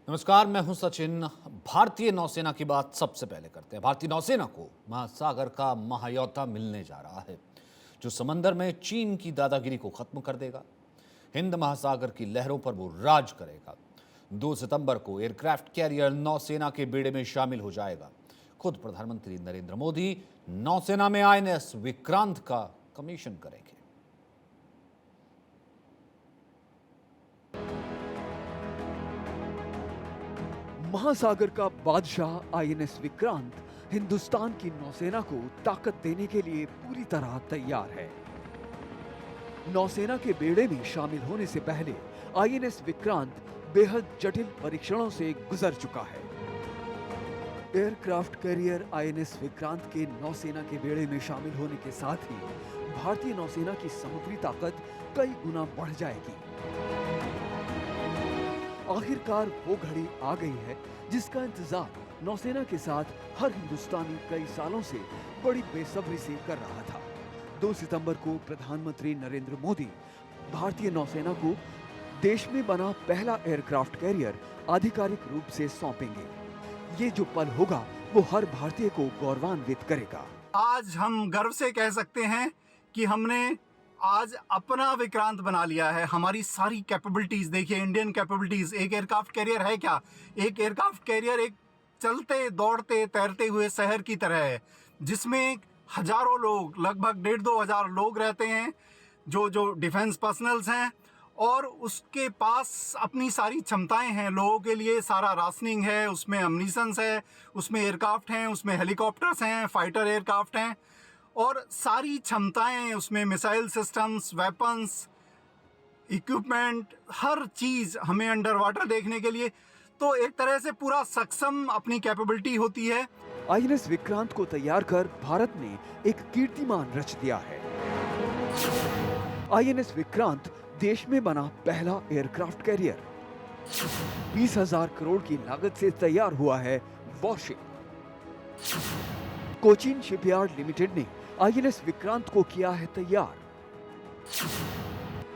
नमस्कार, मैं हूं सचिन। भारतीय नौसेना की बात सबसे पहले करते हैं। भारतीय नौसेना को महासागर का महायोद्धा मिलने जा रहा है, जो समंदर में चीन की दादागिरी को खत्म कर देगा। हिंद महासागर की लहरों पर वो राज करेगा। 2 सितंबर को एयरक्राफ्ट कैरियर नौसेना के बेड़े में शामिल हो जाएगा। खुद प्रधानमंत्री नरेंद्र मोदी नौसेना में आईएनएस विक्रांत का कमीशन करेंगे। महासागर का बादशाह आईएनएस विक्रांत हिंदुस्तान की नौसेना को ताकत देने के लिए पूरी तरह तैयार है। नौसेना के बेड़े में शामिल होने से पहले आईएनएस विक्रांत बेहद जटिल परीक्षणों से गुजर चुका है। एयरक्राफ्ट कैरियर आईएनएस विक्रांत के नौसेना के बेड़े में शामिल होने के साथ ही भारतीय नौसेना की समुद्री ताकत कई गुना बढ़ जाएगी। आखिरकार वो घड़ी आ गई है जिसका इंतजार नौसेना के साथ हर हिंदुस्तानी कई सालों से बड़ी बेसब्री से कर रहा था। 2 सितंबर को प्रधानमंत्री नरेंद्र मोदी भारतीय नौसेना को देश में बना पहला एयरक्राफ्ट कैरियर आधिकारिक रूप से सौंपेंगे। ये जो पल होगा वो हर भारतीय को गौरवान्वित करेगा। आज हम गर्व से कह सकते हैं कि हमने आज अपना विक्रांत बना लिया है। हमारी सारी कैपेबिलिटीज देखिए, इंडियन कैपेबिलिटीज। एक एयरक्राफ्ट कैरियर है क्या? एक एयरक्राफ्ट कैरियर एक चलते दौड़ते तैरते हुए शहर की तरह है, जिसमें हजारों लोग, लगभग 1,500-2 हजार लोग रहते हैं, जो डिफेंस पर्सनल्स हैं, और उसके पास अपनी सारी क्षमताएं हैं। लोगों के लिए सारा राशनिंग है, उसमें अम्यूनिशंस है, उसमें एयरक्राफ्ट हैं, उसमें हेलीकॉप्टर्स हैं, फाइटर एयरक्राफ्ट हैं, और सारी क्षमताएं उसमें, मिसाइल सिस्टम्स, वेपन्स, इक्विपमेंट, हर चीज़ हमें अंडर वाटर देखने के लिए। तो एक तरह से पूरा सक्षम अपनी कैपेबिलिटी होती है। आईएनएस विक्रांत को तैयार कर भारत ने एक कीर्तिमान रच दिया है। आईएनएस विक्रांत देश में बना पहला एयरक्राफ्ट कैरियर 20,000 करोड़ की लागत से तैयार हुआ है वॉरशिप। कोचीन शिपयार्ड लिमिटेड ने आईएनएस विक्रांत को किया है तैयार।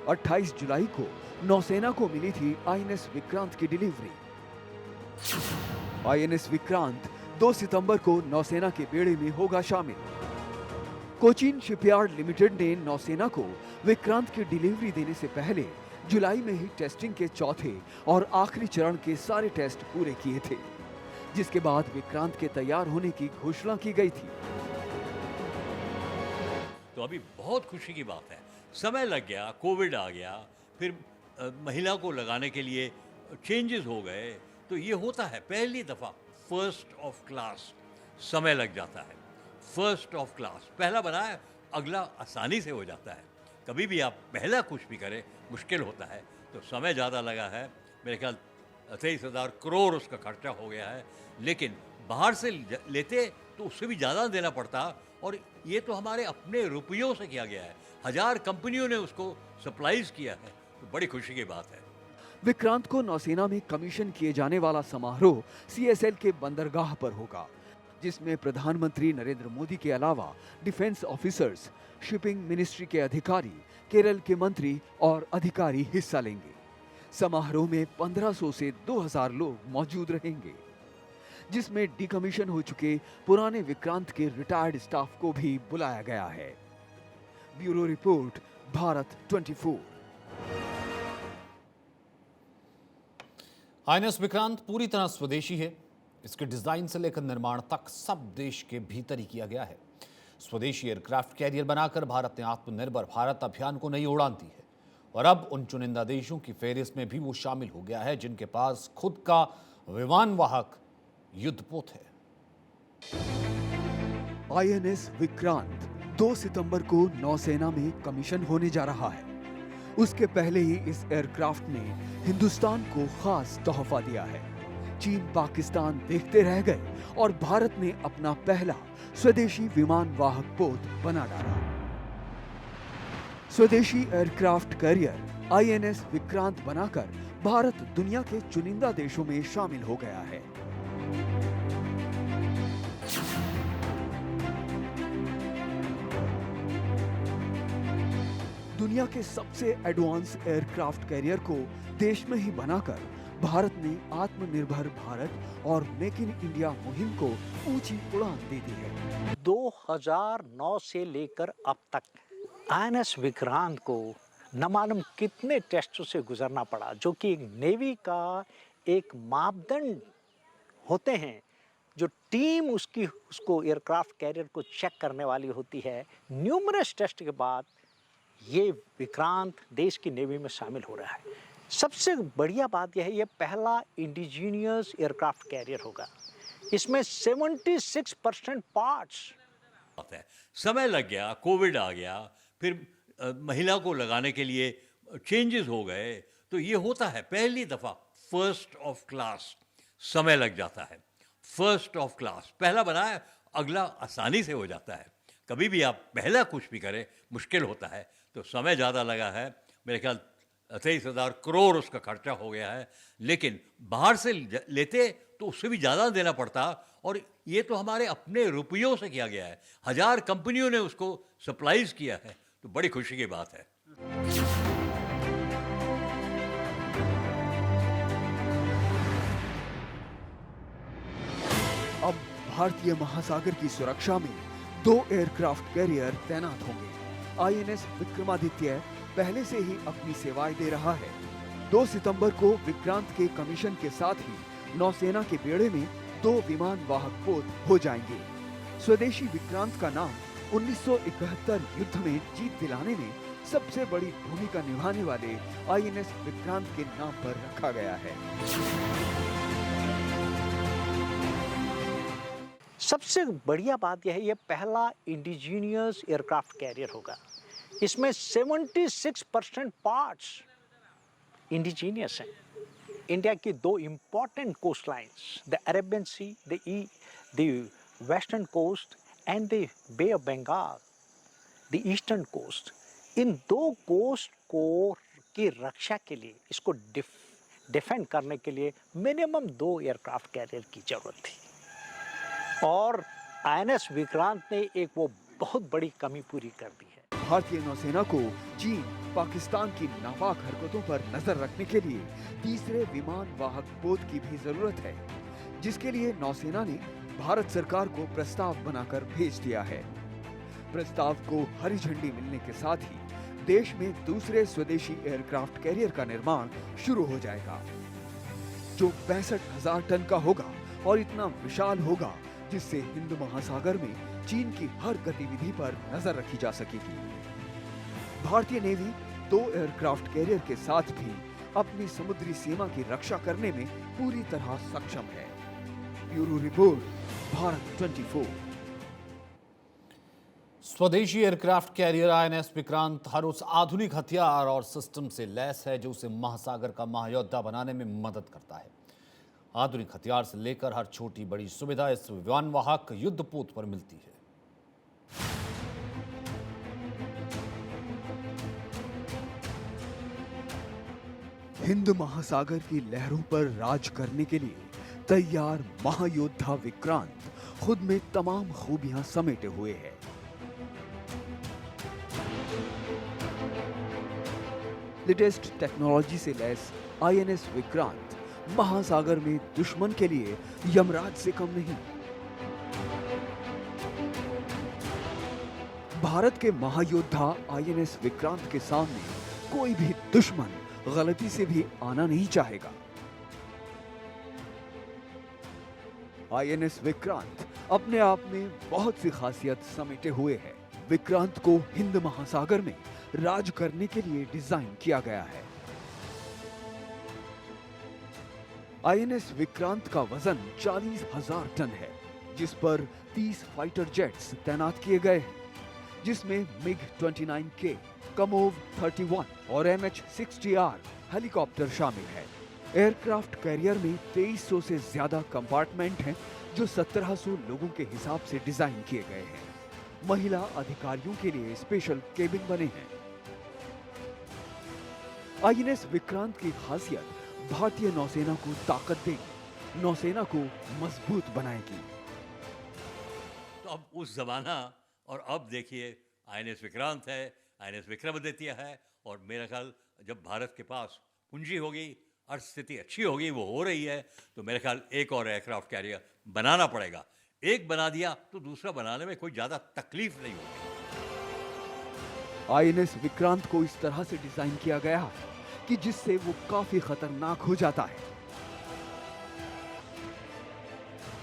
28 जुलाई को नौसेना को मिली थी आईएनएस विक्रांत की डिलीवरी। आईएनएस विक्रांत 2 सितंबर को नौसेना के बेड़े में होगा शामिल। कोचीन शिपयार्ड लिमिटेड ने नौसेना को विक्रांत की डिलीवरी देने से पहले जुलाई में ही टेस्टिंग के चौथे और आखिरी चरण के सारे टेस्ट पूरे किए थे, जिसके बाद विक्रांत के तैयार होने की घोषणा की गई थी। तो अभी बहुत खुशी की बात है। समय लग गया, कोविड आ गया, फिर महिला को लगाने के लिए चेंजेस हो गए, तो ये होता है पहली दफ़ा फर्स्ट ऑफ क्लास समय लग जाता है। फर्स्ट ऑफ क्लास पहला बना है, अगला आसानी से हो जाता है। कभी भी आप पहला कुछ भी करें मुश्किल होता है, तो समय ज़्यादा लगा है। मेरे ख्याल 23,000 करोड़ उसका खर्चा हो गया है, लेकिन बाहर से लेते तो उससे भी ज़्यादा देना पड़ता, और ये तो हमारे अपने रुपयों से किया गया है। 1000 कंपनियों ने उसको सप्लाईज किया है, तो बड़ी खुशी की बात है। विक्रांत को नौसेना में कमीशन किए जाने वाला समारोह सीएसएल के बंदरगाह पर होगा, जिसमें प्रधानमंत्री नरेंद्र मोदी के अलावा डिफेंस ऑफिसर्स, शिपिंग मिनिस्ट्री के अधिकारी, केरल के मंत्री और अधिकारी हिस्सा लेंगे। समारोह में 1500 से 2000 लोग मौजूद रहेंगे, जिसमें डिकमीशन हो चुके पुराने विक्रांत के रिटायर्ड स्टाफ को भी बुलाया गया है। Bureau report, Bharat 24। INS Vikrant पूरी तरह स्वदेशी है। इसके डिजाइन से लेकर निर्माण तक सब देश के भीतर ही किया गया है। स्वदेशी एयरक्राफ्ट कैरियर बनाकर भारत ने आत्मनिर्भर भारत अभियान को नई उड़ान दी है, और अब उन चुनिंदा देशों की फेहरिस्त में भी वो शामिल हो गया है जिनके पास खुद का विमान वाहक युद्धपोत है। आईएनएस विक्रांत 2 सितंबर को नौसेना में कमीशन होने जा रहा है। उसके पहले ही इस एयरक्राफ्ट ने हिंदुस्तान को खास तोहफा दिया है। चीन, पाकिस्तान देखते रह गए और भारत ने अपना पहला स्वदेशी विमान वाहक पोत बना डाला। स्वदेशी एयरक्राफ्ट कैरियर आईएनएस विक्रांत बनाकर भारत दुनिया के चुनिंदा देशों में शामिल हो गया है। दुनिया के सबसे एडवांस एयरक्राफ्ट कैरियर को देश में ही बनाकर भारत ने आत्मनिर्भर भारत और मेक इन इंडिया मुहिम को ऊंची उड़ान दे दी है। 2009 से लेकर अब तक आईएनएस विक्रांत को न मालूम कितने टेस्टों से गुजरना पड़ा, जो कि नेवी का एक मापदंड होते हैं। जो टीम उसको एयरक्राफ्ट कैरियर को चेक करने वाली होती है, न्यूमरस टेस्ट के बाद ये विक्रांत देश की नेवी में शामिल हो रहा है। सबसे बढ़िया बात यह है, ये पहला इंडिजीनियस एयरक्राफ्ट कैरियर होगा। इसमें 76% पार्ट्स है। समय लग गया, कोविड आ गया, फिर महिला को लगाने के लिए चेंजेस हो गए, तो ये होता है पहली दफ़ा फर्स्ट ऑफ क्लास समय लग जाता है। फर्स्ट ऑफ क्लास पहला बनाया, अगला आसानी से हो जाता है। कभी भी आप पहला कुछ भी करें मुश्किल होता है, तो समय ज़्यादा लगा है। मेरे ख्याल 23,000 करोड़ उसका खर्चा हो गया है, लेकिन बाहर से लेते तो उससे भी ज़्यादा देना पड़ता, और ये तो हमारे अपने रुपयों से किया गया है। 1000 कंपनियों ने उसको सप्लाईज किया है, तो बड़ी खुशी की बात है। अब भारतीय महासागर की सुरक्षा में 2 एयरक्राफ्ट कैरियर तैनात होंगे। आईएनएस विक्रमादित्य पहले से ही अपनी सेवाएं दे रहा है। 2 सितंबर को विक्रांत के कमीशन के साथ ही नौसेना के बेड़े में 2 विमान वाहक पोत हो जाएंगे। स्वदेशी विक्रांत का नाम 1971 युद्ध में जीत दिलाने में सबसे बड़ी भूमिका निभाने वाले आईएनएस विक्रांत के नाम पर रखा गया है। सबसे बढ़िया बात यह है, ये पहला इंडिजीनियस एयरक्राफ्ट कैरियर होगा। इसमें 76% पार्ट्स इंडिजीनियस हैं। इंडिया की 2 important coast lines, the Arabian sea, the western coast and the bay of Bengal, the eastern coast, इन 2 कोस्ट को की रक्षा के लिए, इसको डिफेंड करने के लिए मिनिमम 2 एयरक्राफ्ट कैरियर की जरूरत थी, और आईएनएस विक्रांत ने एक वो बहुत बड़ी कमी पूरी कर दी है। भारतीय नौसेना को चीन, पाकिस्तान की नापाक हरकतों पर नजर रखने के लिए तीसरे विमान वाहक पोत की भी जरूरत है, जिसके लिए नौसेना ने भारत सरकार को प्रस्ताव बनाकर भेज दिया है। प्रस्ताव को हरी झंडी मिलने के साथ ही देश में दूसरे स्वदेशी एयरक्राफ्ट कैरियर का निर्माण शुरू हो जाएगा, जो 65,000 टन का होगा और इतना विशाल होगा जिससे हिंद महासागर में चीन की हर गतिविधि पर नजर रखी जा सकेगी। भारतीय नेवी 2 एयरक्राफ्ट कैरियर के साथ भी अपनी समुद्री सीमा की रक्षा करने में पूरी तरह सक्षम है। Bureau report, Bharat 24। स्वदेशी एयरक्राफ्ट कैरियर आईएनएस विक्रांत हर उस आधुनिक हथियार और सिस्टम से लैस है जो उसे महासागर का महायोद्धा बनाने में मदद करता है। आधुनिक हथियार से लेकर हर छोटी बड़ी सुविधा इस विमानवाहक युद्धपोत पर मिलती है। हिंद महासागर की लहरों पर राज करने के लिए तैयार महायोद्धा विक्रांत खुद में तमाम खूबियां समेटे हुए है। लेटेस्ट टेक्नोलॉजी से लैस आईएनएस विक्रांत महासागर में दुश्मन के लिए यमराज से कम नहीं। भारत के महायोद्धा आईएनएस विक्रांत के सामने कोई भी दुश्मन गलती से भी आना नहीं चाहेगा। आईएनएस विक्रांत अपने आप में बहुत सी खासियत समेटे हुए है। विक्रांत को हिंद महासागर में राज करने के लिए डिजाइन किया गया है। आईएनएस विक्रांत का वजन 40,000 टन है, जिस पर 30 फाइटर जेट्स तैनात किए गए हैं, जिसमें MiG-29K, कमोव 31 और MH-60R हेलीकॉप्टर शामिल है। एयरक्राफ्ट कैरियर में 2300 से ज्यादा कंपार्टमेंट हैं, जो 1700 लोगों के हिसाब से डिजाइन किए गए हैं। महिला अधिकारियों के लिए स्पेशल केबिन बने हैं। आईएनएस विक्रांत की खासियत भारतीय नौसेना को ताकत देगी, नौसेना को मजबूत बनाएगी। तो अब उस जमाना और अब देखिए, आईएनएस विक्रांत है, आईएनएस विक्रमादित्य है, और मेरा ख्याल जब भारत के पास पूंजी होगी, स्थिति अच्छी होगी, वो हो रही है, तो मेरे ख्याल एक और एयरक्राफ्ट कैरियर बनाना पड़ेगा। एक बना दिया तो दूसरा बनाने में कोई ज़्यादा तकलीफ नहीं होगी। आईएनएस विक्रांत को इस तरह से डिजाइन किया गया है कि जिससे वो काफी खतरनाक हो जाता है।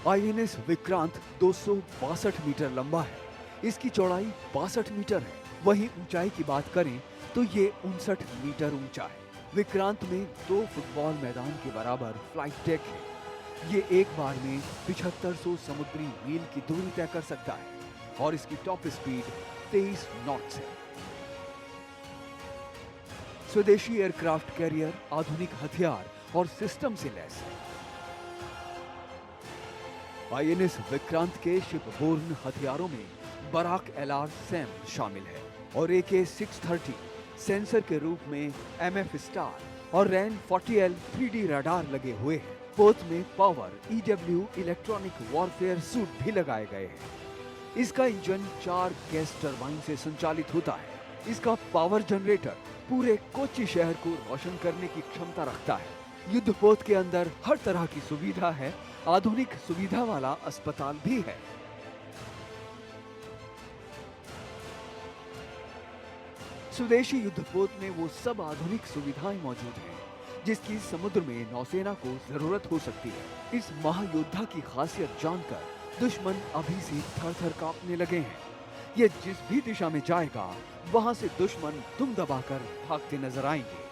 आईएनएस विक्रांत 262 मीटर लंबा है। इसकी चौड़ाई 62 मीटर है। वहीं ऊंचाई की बात करें तो ये 59 मीटर ऊंचा है। विक्रांत में 2 फुटबॉल मैदान के बराबर फ्लाइट डेक है। ये एक बार में 7500 समुद्री मील की दूरी तय कर सकता है और इसकी टॉप स्पीड 23 नॉट्स है। स्वदेशी एयरक्राफ्ट कैरियर आधुनिक हथियार और सिस्टम से लैस है। आईएनएस विक्रांत के शिपबोर्न हथियारों में बराक LR सैम शामिल है और AK-630 सेंसर के रूप में MF स्टार और रैन 40L 3D रडार लगे हुए हैं। पोत में power EW electronic warfare suit भी लगाए गए हैं। इसका इंजन 4 गैस टरबाइन से संचालित होता है। इसका पावर जनरेटर पूरे कोच्चि शहर को रोशन करने की क्षमता रखता है। युद्धपोत के अंदर हर तरह की सुविधा है। आधुनिक सुविधा वाला अस्पताल भी है। स्वदेशी युद्धपोत में वो सब आधुनिक सुविधाएं मौजूद हैं जिसकी समुद्र में नौसेना को जरूरत हो सकती है। इस महायोद्धा की खासियत जानकर दुश्मन अभी से थर-थर कांपने लगे हैं। ये जिस भी दिशा में जाएगा वहां से दुश्मन दुम दबाकर भागते नजर आएंगे।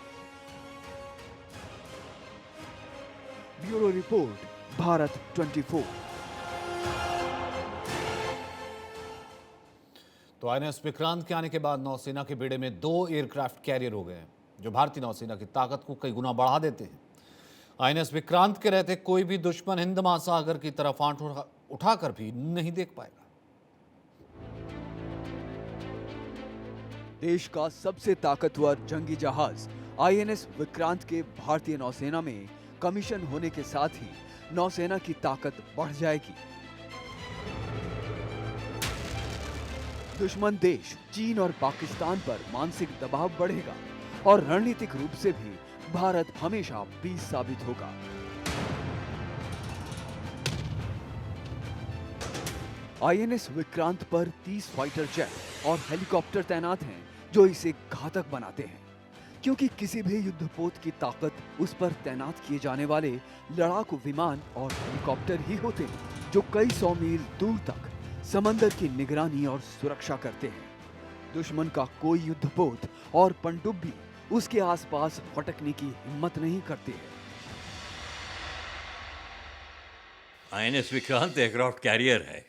Bureau report, Bharat 24। तो आईएनएस विक्रांत के आने के बाद नौसेना के बेड़े में 2 एयरक्राफ्ट कैरियर हो गए हैं जो भारतीय नौसेना की ताकत को कई गुना बढ़ा देते हैं। आईएनएस विक्रांत के रहते कोई भी दुश्मन हिंद महासागर की तरफ आंख उठाकर भी नहीं देख पाएगा। देश का सबसे ताकतवर जंगी जहाज आईएनएस विक्रांत के भारतीय नौसेना में कमीशन होने के साथ ही नौसेना की ताकत बढ़ जाएगी। दुश्मन देश चीन और पाकिस्तान पर मानसिक दबाव बढ़ेगा और रणनीतिक रूप से भी भारत हमेशा 20 साबित होगा। आईएनएस विक्रांत पर 30 फाइटर जेट और हेलीकॉप्टर तैनात हैं जो इसे घातक बनाते हैं, क्योंकि किसी भी युद्धपोत की ताकत उस पर तैनात किए जाने वाले लड़ाकू विमान और हेलीकॉप्टर ही होते हैं जो कई 100 मील दूर तक समंदर की निगरानी और सुरक्षा करते हैं। दुश्मन का कोई युद्धपोत और पनडुब्बी उसके आसपास फटकने की हिम्मत नहीं करते हैं। आईएनएस विक्रांत एयरक्राफ्ट कैरियर है,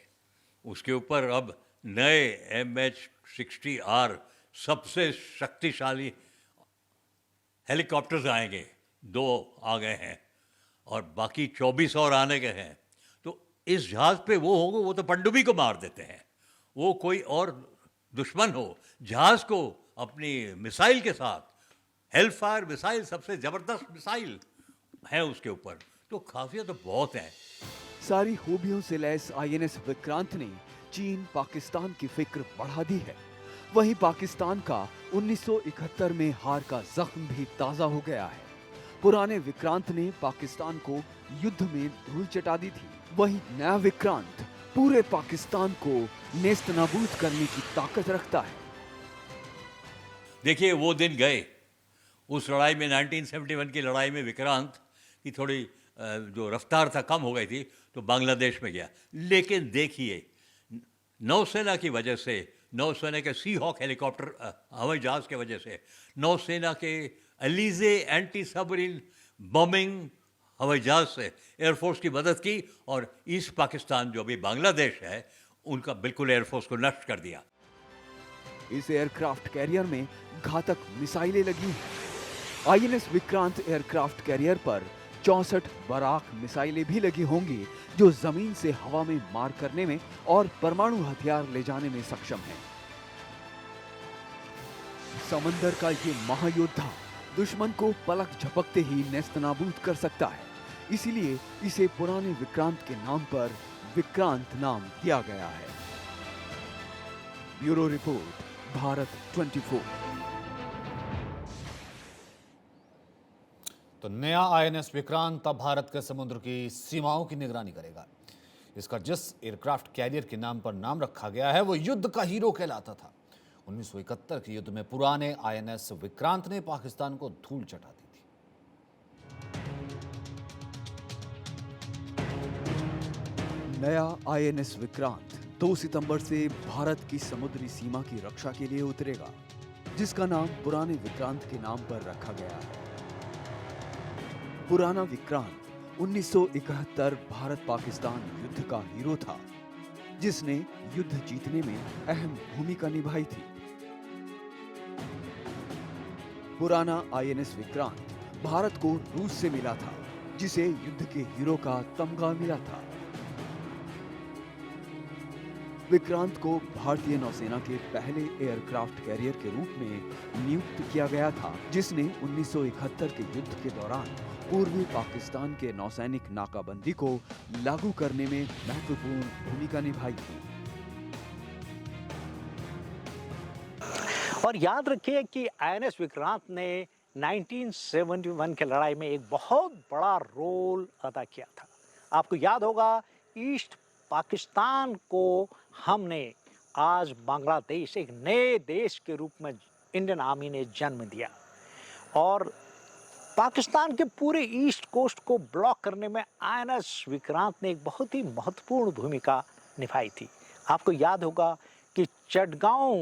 उसके ऊपर अब नए MH-60R सबसे शक्तिशाली हेलीकॉप्टर्स आएंगे। 2 आ गए हैं और बाकी 24 और आने के हैं। तो इस जहाज पे वो होंगे, वो तो पनडुब्बी को मार देते हैं। वो कोई और दुश्मन हो, जहाज को अपनी मिसाइल के साथ, हेलफायर मिसाइल सबसे जबरदस्त मिसाइल है उसके ऊपर, तो खासियत तो बहुत है। सारी खूबियों से लैस आईएनएस विक्रांत ने चीन पाकिस्तान की फिक्र बढ़ा दी है। वहीं पाकिस्तान का 1971 में हार का जख्म भी ताजा हो गया है। पुराने विक्रांत ने पाकिस्तान को युद्ध में धूल चटा दी थी। वहीं नया विक्रांत पूरे पाकिस्तान को नेस्त नाबूद करने की ताकत रखता है। देखिए वो दिन गए। उस लड़ाई में 1971 की लड़ाई में विक्रांत की थोड़ी जो रफ्तार था कम हो गई थी, तो बांग्लादेश में गया। लेकिन देखिए नौसेना की वजह से, नौसेना के सी हॉक हेलीकॉप्टर हवाई जहाज की वजह से, नौसेना के अलीजे एंटी सबमरीन बॉम्बिंग हवाई जहाज से एयरफोर्स की मदद की और ईस्ट पाकिस्तान जो अभी बांग्लादेश है उनका बिल्कुल एयरफोर्स को नष्ट कर दिया। इस एयरक्राफ्ट कैरियर में घातक मिसाइलें लगी हैं। आईएनएस विक्रांत एयरक्राफ्ट कैरियर पर 64 बराक मिसाइलें भी लगी होंगी जो जमीन से हवा में मार करने में और परमाणु हथियार ले जाने में सक्षम है। समंदर का ये महायोद्धा दुश्मन को पलक झपकते ही नेस्तनाबूद कर सकता है। इसीलिए इसे पुराने विक्रांत के नाम पर विक्रांत नाम दिया गया है। Bureau report, Bharat 24। तो नया आईएनएस विक्रांत अब भारत के समुद्र की सीमाओं की निगरानी करेगा। इसका जिस एयरक्राफ्ट कैरियर के नाम पर नाम रखा गया है वो युद्ध का हीरो कहलाता था। 1971 के युद्ध में पुराने आईएनएस विक्रांत ने पाकिस्तान को धूल चटा दी थी। नया आईएनएस विक्रांत 2 सितंबर से भारत की समुद्री सीमा की रक्षा के लिए उतरेगा, जिसका नाम पुराने विक्रांत के नाम पर रखा गया है। पुराना विक्रांत 1971 भारत पाकिस्तान युद्ध का हीरो था, जिसने युद्ध जीतने में अहम भूमिका निभाई थी। पुराना आईएनएस विक्रांत भारत को रूस से मिला था, जिसे युद्ध के हीरो का तमगा मिला था। विक्रांत को भारतीय नौसेना के पहले एयरक्राफ्ट कैरियर के रूप में नियुक्त किया गया था, जिसने 1971 के युद्ध के दौरान पूर्वी पाकिस्तान के नौसैनिक नाकाबंदी को लागू करने में महत्वपूर्ण भूमिका निभाई थी। और याद रखिए कि आईएनएस विक्रांत ने 1971 की लड़ाई में एक बहुत बड़ा रोल अदा किया था। आपको याद होगा, ईस्ट पाकिस्तान को हमने आज बांग्लादेश एक नए देश के रूप में इंडियन आर्मी ने जन्म दिया और पाकिस्तान के पूरे ईस्ट कोस्ट को ब्लॉक करने में आईएनएस विक्रांत ने एक बहुत ही महत्वपूर्ण भूमिका निभाई थी। आपको याद होगा कि चटगांव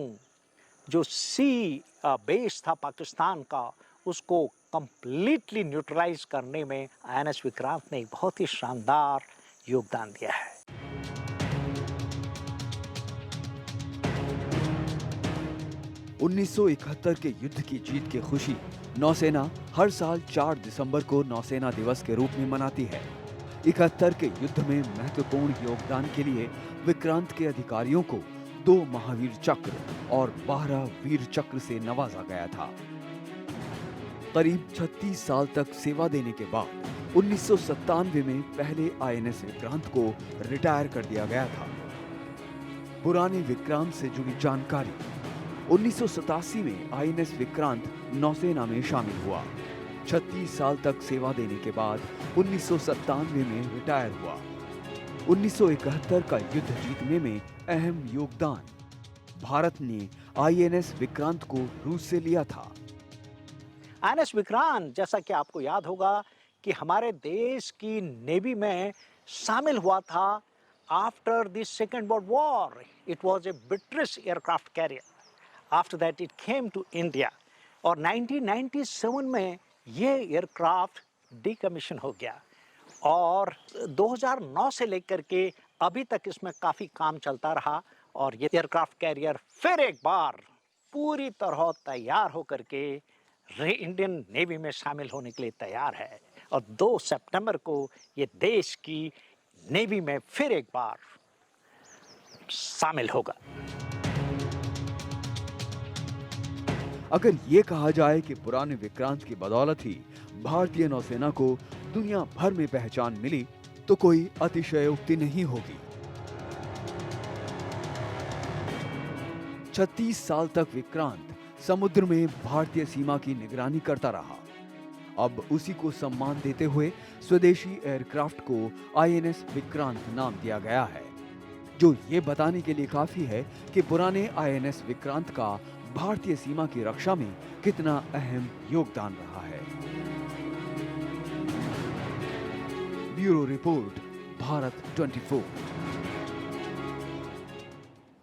जो सी बेस था पाकिस्तान का, उसको कंप्लीटली न्यूट्रलाइज करने में आईएनएस विक्रांत ने एक बहुत ही शानदार योगदान दिया है। 1971 के युद्ध की जीत की खुशी नौसेना हर साल 4 दिसंबर को नौसेना दिवस के रूप में मनाती है। 71 के युद्ध में महत्वपूर्ण योगदान के लिए विक्रांत के अधिकारियों को 2 महावीर चक्र और 12 वीर चक्र से नवाजा गया था। करीब 36 साल तक सेवा देने के बाद 1997 में पहले आईएनएस विक्रांत को रिटायर कर दिया गया था। पुराने विक्रांत से जुड़ी जानकारी। 1987 में आईएनएस विक्रांत नौसेना में शामिल हुआ। 36 साल तक सेवा देने के बाद 1997 में रिटायर हुआ। 1971 का युद्ध जीतने में अहम योगदान। भारत ने आईएनएस विक्रांत को रूस से लिया था। आईएनएस विक्रांत, जैसा कि आपको याद होगा, कि हमारे देश की नेवी में शामिल हुआ था after the second world war. It was a British aircraft carrier. After that it came to India और 1997 में ये एयरक्राफ्ट डीकमीशन हो गया और 2009 से लेकर के अभी तक इसमें काफ़ी काम चलता रहा और ये एयरक्राफ्ट कैरियर फिर एक बार पूरी तरह तैयार होकर के इंडियन नेवी में शामिल होने के लिए तैयार है और 2 सितंबर को ये देश की नेवी में फिर एक बार शामिल होगा। अगर ये कहा जाए कि पुराने विक्रांत की बदौलत ही भारतीय नौसेना को दुनिया भर में पहचान मिली, तो कोई अतिशयोक्ति नहीं होगी। 36 साल तक विक्रांत समुद्र में भारतीय सीमा की निगरानी करता रहा। अब उसी को सम्मान देते हुए स्वदेशी एयरक्राफ्ट को आईएनएस विक्रांत नाम दिया गया है, जो ये बताने के लिए काफी है कि पुराने आईएनएस विक्रांत का भारतीय सीमा की रक्षा में कितना अहम योगदान रहा है। Bureau report, Bharat 24।